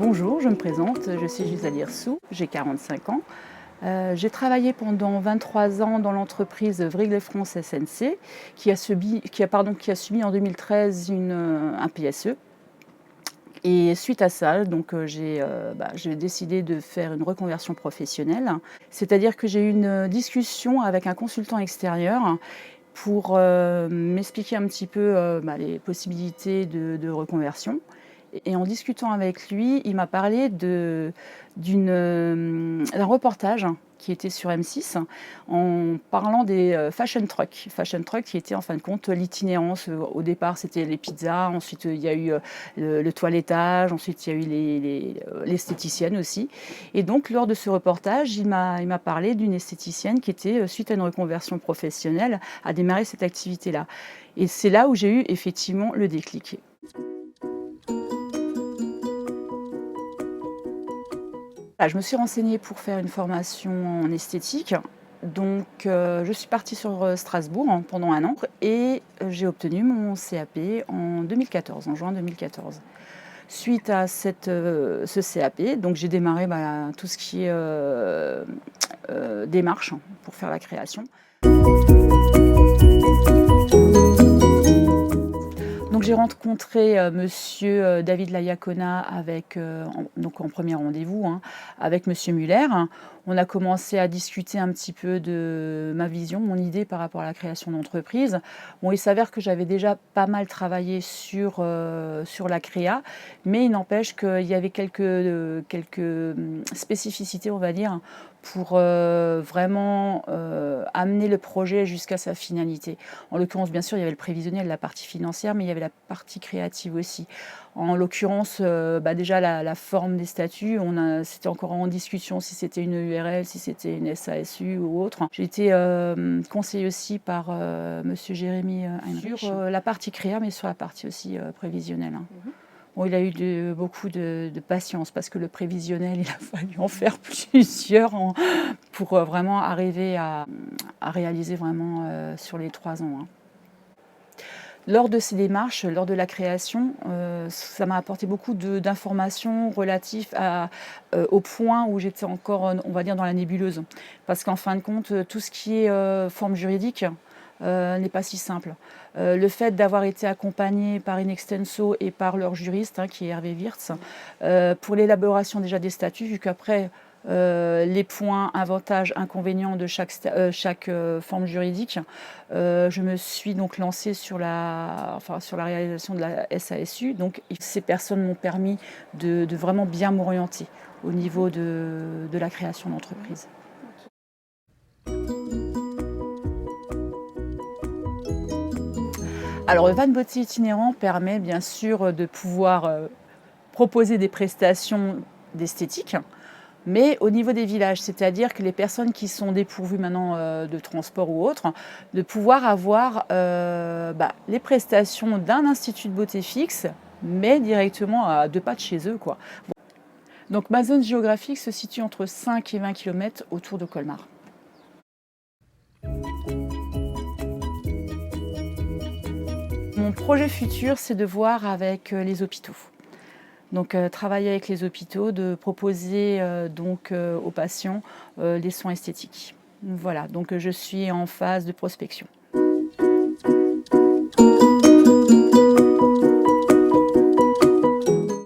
Bonjour, je me présente, je suis Gisèle Hirsou, j'ai 45 ans. J'ai travaillé pendant 23 ans dans l'entreprise Wrigley France SNC qui a subi en 2013 un PSE. Et suite à ça, j'ai décidé de faire une reconversion professionnelle. C'est-à-dire que j'ai eu une discussion avec un consultant extérieur pour m'expliquer un petit peu les possibilités de reconversion. Et en discutant avec lui, il m'a parlé d'un reportage qui était sur M6 en parlant des fashion trucks. Fashion trucks qui était en fin de compte l'itinérance. Au départ, c'était les pizzas, ensuite il y a eu le toilettage, ensuite il y a eu l'esthéticienne aussi. Et donc, lors de ce reportage, il m'a parlé d'une esthéticienne qui était, suite à une reconversion professionnelle, a démarré cette activité-là. Et c'est là où j'ai eu effectivement le déclic. Je me suis renseignée pour faire une formation en esthétique. Donc, je suis partie sur Strasbourg pendant 1 an et j'ai obtenu mon CAP en 2014, en juin 2014. Suite à ce CAP, donc j'ai démarré tout ce qui est démarche pour faire la création. Donc j'ai rencontré monsieur David Layakona en premier rendez-vous avec monsieur Muller. On a commencé à discuter un petit peu de ma vision, mon idée par rapport à la création d'entreprise. Bon, il s'avère que j'avais déjà pas mal travaillé sur la créa, mais il n'empêche qu'il y avait quelques spécificités, on va dire, pour vraiment amener le projet jusqu'à sa finalité. En l'occurrence, bien sûr, il y avait le prévisionnel, la partie financière, mais il y avait la partie créative aussi. En l'occurrence, déjà la forme des statuts, c'était encore en discussion si c'était une URL, si c'était une SASU ou autre. J'ai été conseillée aussi par monsieur Jérémy Heinrich sur la partie créa, mais sur la partie aussi prévisionnelle. Bon, il a eu beaucoup de patience parce que le prévisionnel, il a fallu en faire plusieurs pour vraiment arriver à réaliser vraiment sur les 3 ans. Lors de ces démarches, lors de la création, ça m'a apporté beaucoup d'informations relatives au point où j'étais encore, on va dire, dans la nébuleuse. Parce qu'en fin de compte, tout ce qui est forme juridique n'est pas si simple. Le fait d'avoir été accompagnée par Inextenso et par leur juriste, qui est Hervé Wirtz, pour l'élaboration déjà des statuts, vu qu'après, les points, avantages, inconvénients de chaque forme juridique. Je me suis donc lancée sur la réalisation de la SASU. Donc, ces personnes m'ont permis de vraiment bien m'orienter au niveau de la création d'entreprise. Alors, le van beauté itinérant permet bien sûr de pouvoir proposer des prestations d'esthétique, mais au niveau des villages, c'est-à-dire que les personnes qui sont dépourvues maintenant de transport ou autre, de pouvoir avoir les prestations d'un institut de beauté fixe, mais directement à 2 pas de chez eux, quoi. Donc ma zone géographique se situe entre 5 et 20 km autour de Colmar. Mon projet futur, c'est de voir avec les hôpitaux. Donc travailler avec les hôpitaux, de proposer aux patients les soins esthétiques. Voilà, donc je suis en phase de prospection.